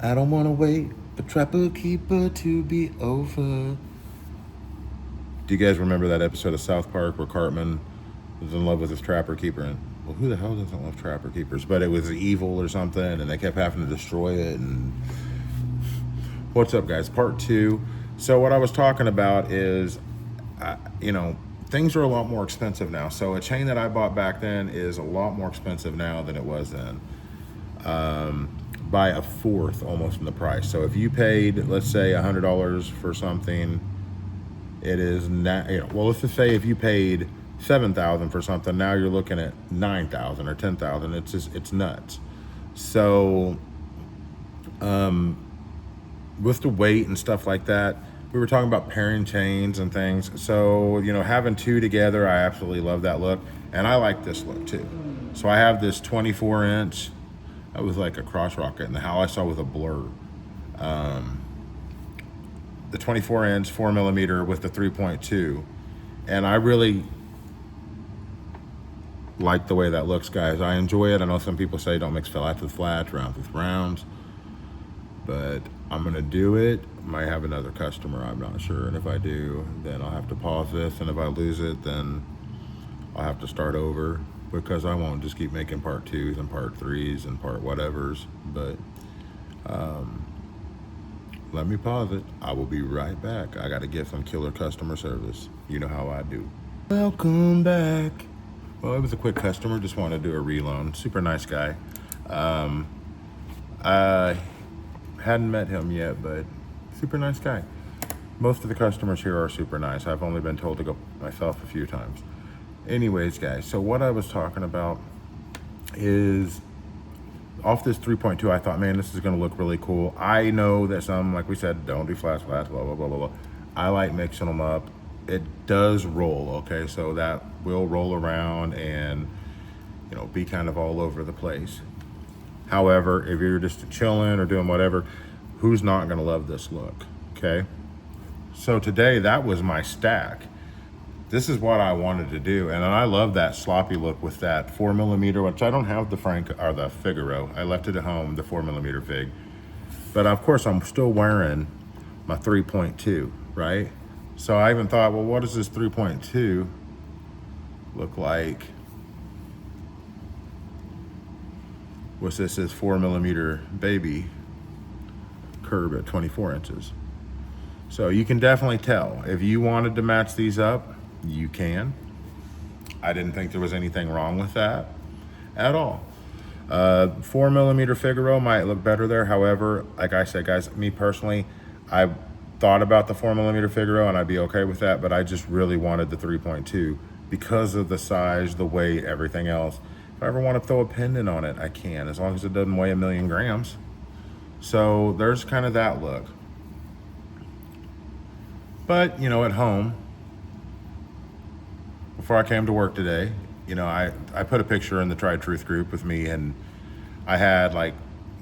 I don't want to wait for Trapper Keeper to be over. Do you guys remember that episode of South Park where Cartman was in love with his Trapper Keeper? And, well, who the hell doesn't love Trapper Keepers? But it was evil or something, and they kept having to destroy it. And what's up, guys? Part 2. So what I was talking about is, things are a lot more expensive now. So a chain that I bought back then is a lot more expensive now than it was then. By a fourth almost in the price. So if you paid, let's say $100 for something, it is now, well, let's just say if you paid $7,000 for something, now you're looking at $9,000 or $10,000. It's nuts. So with the weight and stuff like that, we were talking about pairing chains and things. So, having two together, I absolutely love that look. And I like this look too. So I have this 24 inch, that was like a cross rocket in the how I saw with a blur. The 24 inch 4mm with the 3.2. And I really like the way that looks, guys. I enjoy it. I know some people say don't mix flats with flats, rounds with rounds, but I'm gonna do it. Might have another customer, I'm not sure. And if I do, then I'll have to pause this. And if I lose it, then I'll have to start over, because I won't just keep making part 2s and part 3s and part whatevers. But let me pause it. I will be right back. I got to get some killer customer service. You know how I do. Welcome back. Well, it was a quick customer, just wanted to do a reloan. Super nice guy. I hadn't met him yet, but super nice guy. Most of the customers here are super nice. I've only been told to go myself a few times. Anyways, guys, so what I was talking about is off this 3.2, I thought, man, this is going to look really cool. I know that some, like we said, don't do flats, blah, blah, blah, blah, blah. I like mixing them up. It does roll, okay? So that will roll around and, be kind of all over the place. However, if you're just chilling or doing whatever, who's not going to love this look, okay? So today, that was my stack. This is what I wanted to do, and I love that sloppy look with that 4mm, which I don't have the the Figaro. I left it at home, the 4mm Fig. But of course, I'm still wearing my 3.2, right? So I even thought, well, what does this 3.2 look like? What's this? Is 4mm baby curb at 24 inches. So you can definitely tell. If you wanted to match these up, you can. I didn't think there was anything wrong with that at all. 4mm Figaro might look better there. However, like I said, guys, me personally, I thought about the 4mm Figaro and I'd be okay with that, but I just really wanted the 3.2 because of the size, the weight, everything else. If I ever want to throw a pendant on it, I can, as long as it doesn't weigh 1,000,000 grams. So there's kind of that look. But, at home, before I came to work today, I put a picture in the Tried Truth group with me, and I had like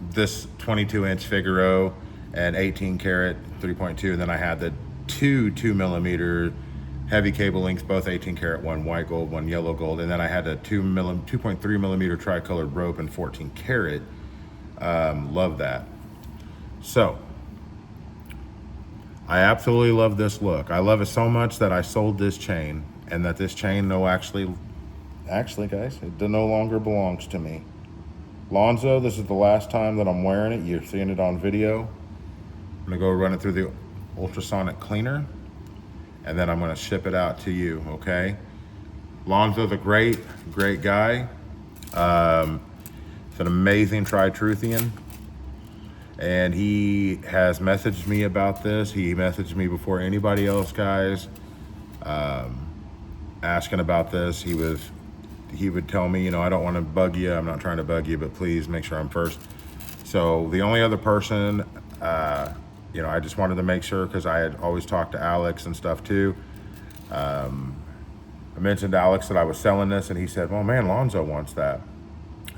this 22 inch Figaro and 18 karat 3.2, and then I had the two 2mm heavy cable links, both 18 karat, one white gold, one yellow gold, and then I had a 2.3mm tricolored rope and 14 karat. Love that. So I absolutely love this look. I love it so much that I sold this chain, and that this chain actually guys, it no longer belongs to me. Lonzo, this is the last time that I'm wearing it. You're seeing it on video. I'm gonna go run it through the ultrasonic cleaner, and then I'm gonna ship it out to you, okay? Lonzo's a great guy. It's an amazing Tri-Truthian. And he has messaged me about this. He messaged me before anybody else, guys, asking about this. He would tell me, I don't want to bug you. I'm not trying to bug you, but please make sure I'm first. So the only other person, I just wanted to make sure, because I had always talked to Alex and stuff too. I mentioned to Alex that I was selling this, and he said, well, man, Lonzo wants that.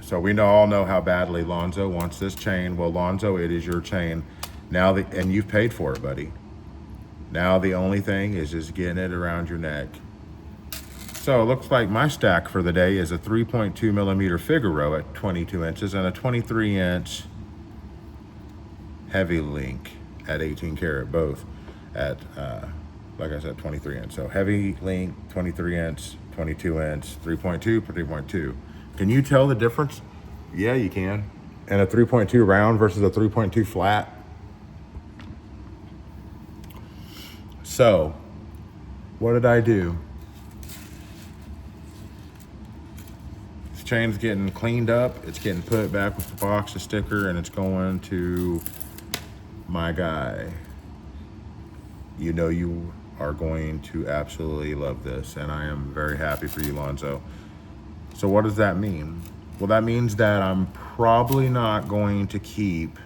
So we all know how badly Lonzo wants this chain. Well, Lonzo, it is your chain. Now, and you've paid for it, buddy. Now the only thing is just getting it around your neck. So it looks like my stack for the day is a 3.2mm Figaro at 22 inches and a 23 inch heavy link at 18 karat, both at, like I said, 23 inch. So heavy link, 23 inch, 22 inch, 3.2 per 3.2. Can you tell the difference? Yeah, you can. And a 3.2 round versus a 3.2 flat. So, what did I do? This chain's getting cleaned up. It's getting put back with the box, the sticker, and it's going to my guy. You know you are going to absolutely love this, and I am very happy for you, Lonzo. So what does that mean? Well, that means that I'm probably not going to keep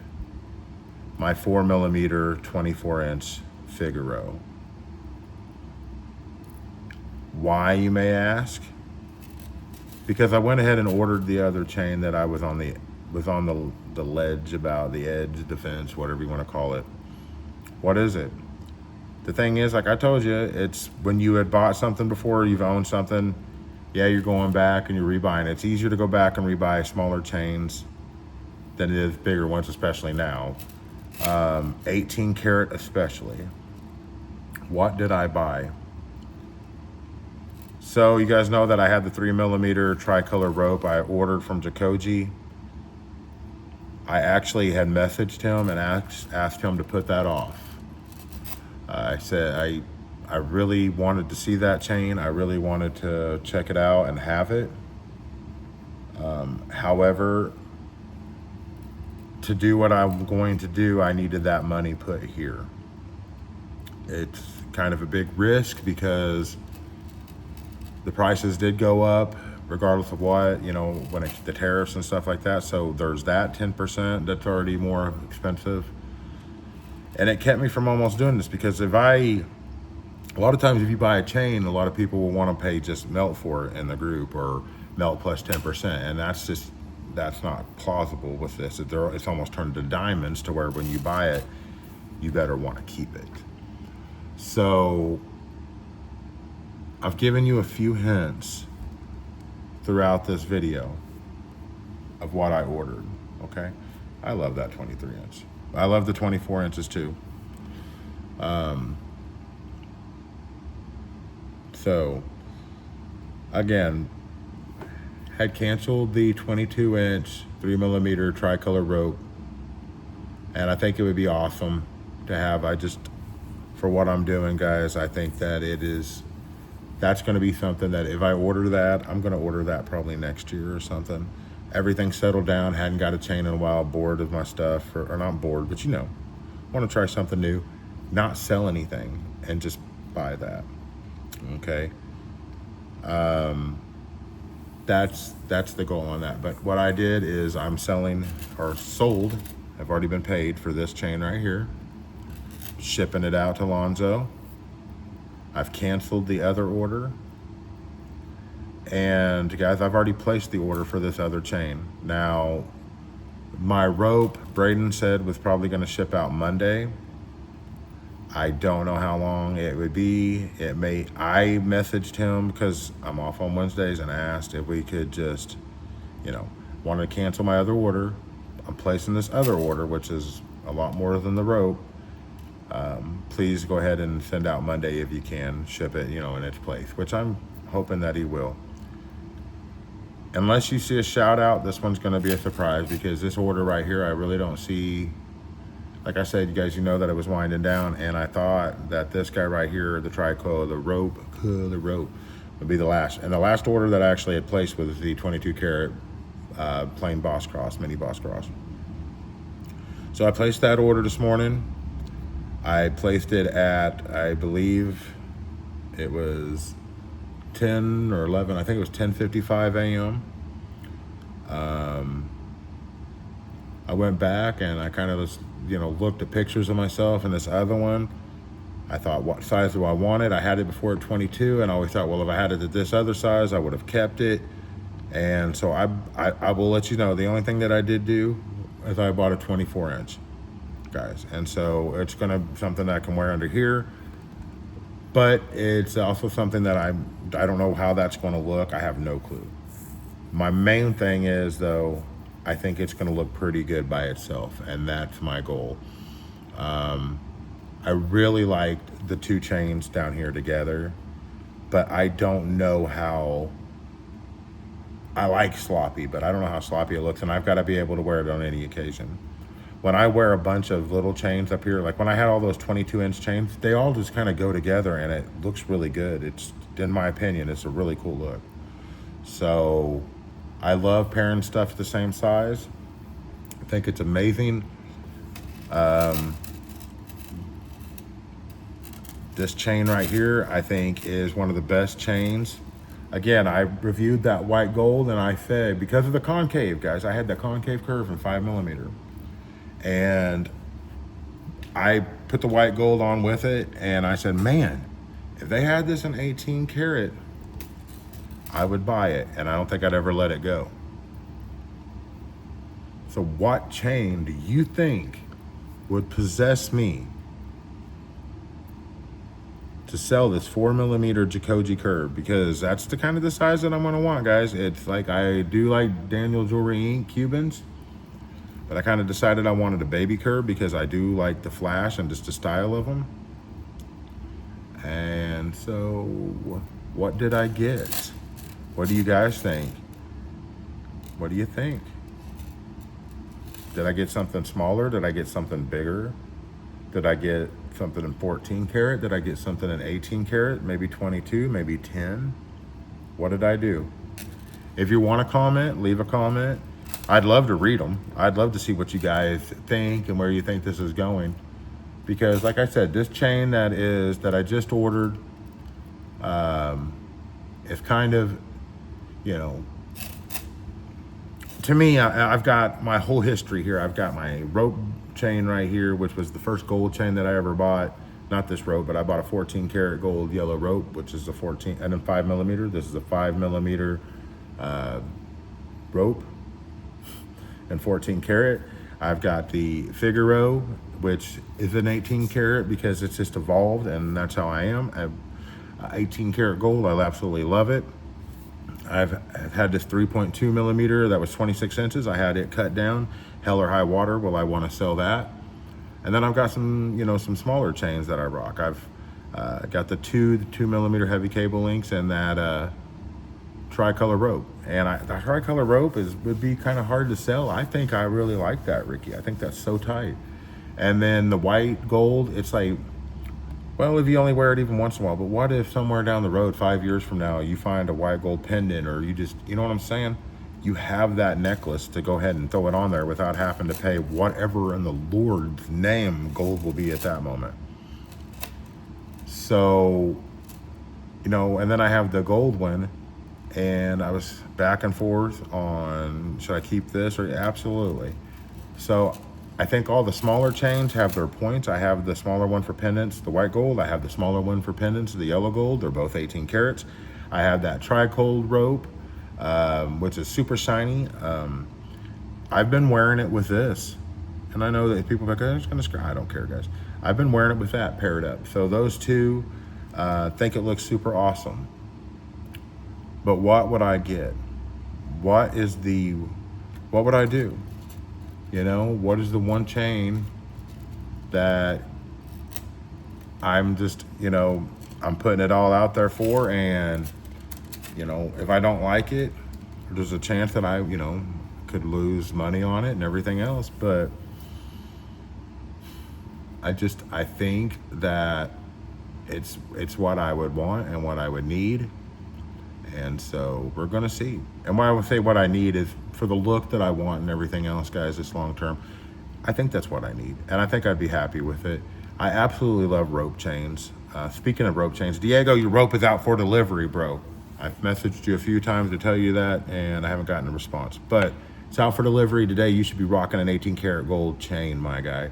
my 4mm 24-inch Figaro. Why, you may ask? Because I went ahead and ordered the other chain that I was on the ledge about, the edge, the fence, whatever you want to call it. What is it? The thing is, like I told you, it's when you had bought something before, you've owned something, yeah, you're going back and you're rebuying it. It's easier to go back and rebuy smaller chains than it is bigger ones, especially now. 18 karat especially. What did I buy? So you guys know that I had the 3mm tricolor rope I ordered from Jacoji. I actually had messaged him and asked him to put that off. I said I really wanted to see that chain. I really wanted to check it out and have it. However, to do what I'm going to do, I needed that money put here. It's kind of a big risk because the prices did go up regardless of what, you know, when it's the tariffs and stuff like that. So there's that 10% that's already more expensive. And it kept me from almost doing this because a lot of times if you buy a chain, a lot of people will want to pay just melt for it in the group or melt plus 10%. And that's not plausible with this. It's almost turned to diamonds to where when you buy it, you better want to keep it. So I've given you a few hints throughout this video of what I ordered, okay? I love that 23 inch. I love the 24 inches too. So again, had canceled the 22 inch 3mm tricolor rope, and I think it would be awesome to have. For what I'm doing, guys, I think that that's going to be something that if I order that, I'm going to order that probably next year or something. Everything's settled down, hadn't got a chain in a while, bored of my stuff, or not bored, but you know, want to try something new, not sell anything, and just buy that, okay? That's the goal on that. But what I did is I'm selling, or sold, I've already been paid for this chain right here, shipping it out to Lonzo. I've canceled the other order. And guys, I've already placed the order for this other chain. Now, my rope, Braden said, was probably gonna ship out Monday. I don't know how long it would be. I messaged him because I'm off on Wednesdays and asked if we could just, you know, wanted to cancel my other order. I'm placing this other order, which is a lot more than the rope. Please go ahead and send out Monday if you can, ship it, you know, in its place, which I'm hoping that he will. Unless you see a shout out, this one's gonna be a surprise because this order right here, I really don't see. Like I said, you guys, you know that I was winding down, and I thought that this guy right here, the tricolor, the rope, would be the last. And the last order that I actually had placed was the 22 karat plain Boss Cross, mini Boss Cross. So I placed that order this morning. I placed it at, I believe it was 10 or 11, I think it was 10:55 a.m. I went back and I kind of just, you know, looked at pictures of myself and this other one. I thought, what size do I want it? I had it before at 22, and I always thought, well, if I had it at this other size, I would have kept it. And so I will let you know, the only thing that I did do is I bought a 24 inch, guys. And so it's gonna be something that I can wear under here, but it's also something that I don't know how that's gonna look. I have no clue. My main thing is though, I think it's going to look pretty good by itself, and that's my goal. I really liked the two chains down here together, but I don't know how. I like sloppy, but I don't know how sloppy it looks, and I've got to be able to wear it on any occasion. When I wear a bunch of little chains up here, like when I had all those 22-inch chains, they all just kind of go together, and it looks really good. It's, in my opinion, it's a really cool look. So I love pairing stuff the same size. I think it's amazing. This chain right here, I think, is one of the best chains. Again, I reviewed that white gold, and I said, because of the concave, guys, I had that concave curve in 5mm. And I put the white gold on with it, and I said, man, if they had this in 18 karat, I would buy it, and I don't think I'd ever let it go. So what chain do you think would possess me to sell this 4mm Jacoji curve? Because that's the kind of the size that I'm gonna want, guys. It's like, I do like Daniel Jewelry Inc. Cubans, but I kind of decided I wanted a baby curve because I do like the flash and just the style of them. And so what did I get? What do you guys think? What do you think? Did I get something smaller? Did I get something bigger? Did I get something in 14 karat? Did I get something in 18 karat? Maybe 22, maybe 10? What did I do? If you want to comment, leave a comment. I'd love to read them. I'd love to see what you guys think and where you think this is going. Because like I said, this chain that I just ordered is kind of, you know, to me, I've got my whole history here. I've got my rope chain right here, which was the first gold chain that I ever bought. Not this rope, but I bought a 14 karat gold yellow rope, which is a 14, and then 5mm. This is a 5mm rope and 14 karat. I've got the Figaro, which is an 18 karat because it's just evolved, and that's how I am. 18 karat gold, I absolutely love it. I've had this 3.2mm that was 26 inches. I had it cut down, hell or high water. Well, I want to sell that. And then I've got some, you know, some smaller chains that I rock. I've got the 2mm heavy cable links and that tricolor rope. And the tricolor rope would be kind of hard to sell. I think I really like that, Ricky. I think that's so tight. And then the white gold, it's like, well, if you only wear it even once in a while, but what if somewhere down the road, 5 years from now, you find a white gold pendant, or you just, you know what I'm saying? You have that necklace to go ahead and throw it on there without having to pay whatever in the Lord's name gold will be at that moment. So, you know, and then I have the gold one, and I was back and forth on, should I keep this or absolutely. So I think all the smaller chains have their points. I have the smaller one for pendants, the white gold. I have the smaller one for pendants, the yellow gold. They're both 18 karats. I have that tricold rope, which is super shiny. I've been wearing it with this. And I know that people are like, I'm just gonna scratch. I don't care, guys. I've been wearing it with that paired up. So those two, think it looks super awesome. But what would I get? What would I do? You know, what is the one chain that I'm just, you know, I'm putting it all out there for, and, you know, if I don't like it, there's a chance that I, you know, could lose money on it and everything else. But I think that it's what I would want and what I would need. And so we're gonna see. And when I would say what I need is for the look that I want and everything else, guys, it's long term. I think that's what I need, and I think I'd be happy with it. I absolutely love rope chains. Speaking of rope chains, Diego, your rope is out for delivery, bro. I've messaged you a few times to tell you that, and I haven't gotten a response. But it's out for delivery today. You should be rocking an 18 karat gold chain, my guy.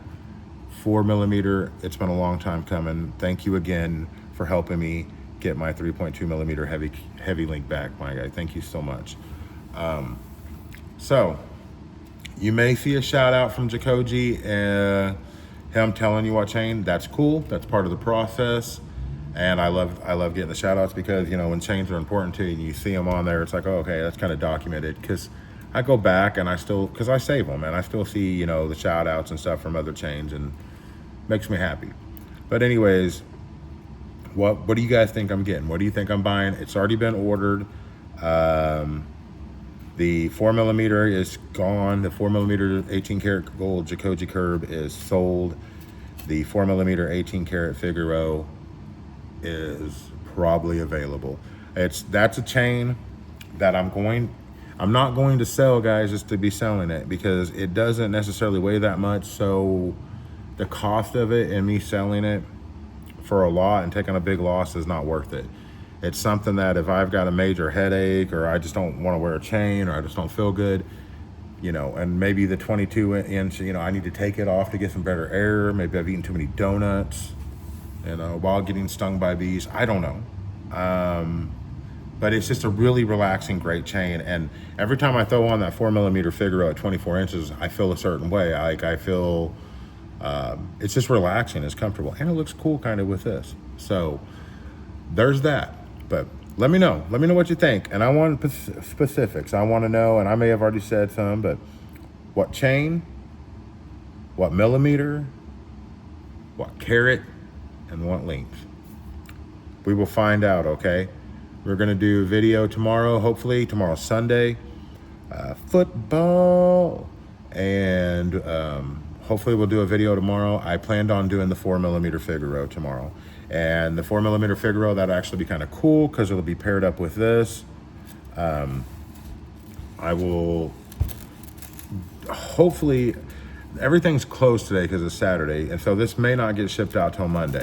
4mm. It's been a long time coming. Thank you again for helping me get my 3.2mm heavy link back, my guy. Thank you so much. So you may see a shout out from Jacoji, him telling you what chain. That's cool. That's part of the process. And I love getting the shout outs, because, you know, when chains are important to you and you see them on there, it's like, oh, okay, that's kind of documented. Because I go back and I still, because I save them, and I still see, you know, the shout outs and stuff from other chains, and makes me happy. But anyways, what do you guys think I'm getting? What do you think I'm buying? It's already been ordered. The 4mm is gone. The 4mm 18 karat gold Jacoji curb is sold. The 4mm 18 karat Figaro is probably available. That's a chain that I'm not going to sell, guys, just to be selling it, because it doesn't necessarily weigh that much. So the cost of it and me selling it for a lot and taking a big loss is not worth it. It's something that if I've got a major headache, or I just don't want to wear a chain, or I just don't feel good, you know, and maybe the 22 inch, you know, I need to take it off to get some better air. Maybe I've eaten too many donuts, you know, while getting stung by bees. I don't know. But it's just a really relaxing, great chain. And every time I throw on that 4mm Figaro at 24 inches, I feel a certain way. I feel, it's just relaxing, it's comfortable, and it looks cool kind of with this. So there's that. But let me know what you think. And I want specifics. I want to know, and I may have already said some, but what chain, what millimeter, what carat, and what length. We will find out, okay? We're gonna do a video tomorrow, hopefully. Tomorrow's Sunday. Football. And hopefully we'll do a video tomorrow. I planned on doing the 4mm Figaro tomorrow. And the 4mm Figaro, that'll actually be kind of cool because it'll be paired up with this. I will, hopefully, everything's closed today because it's Saturday. And so this may not get shipped out till Monday.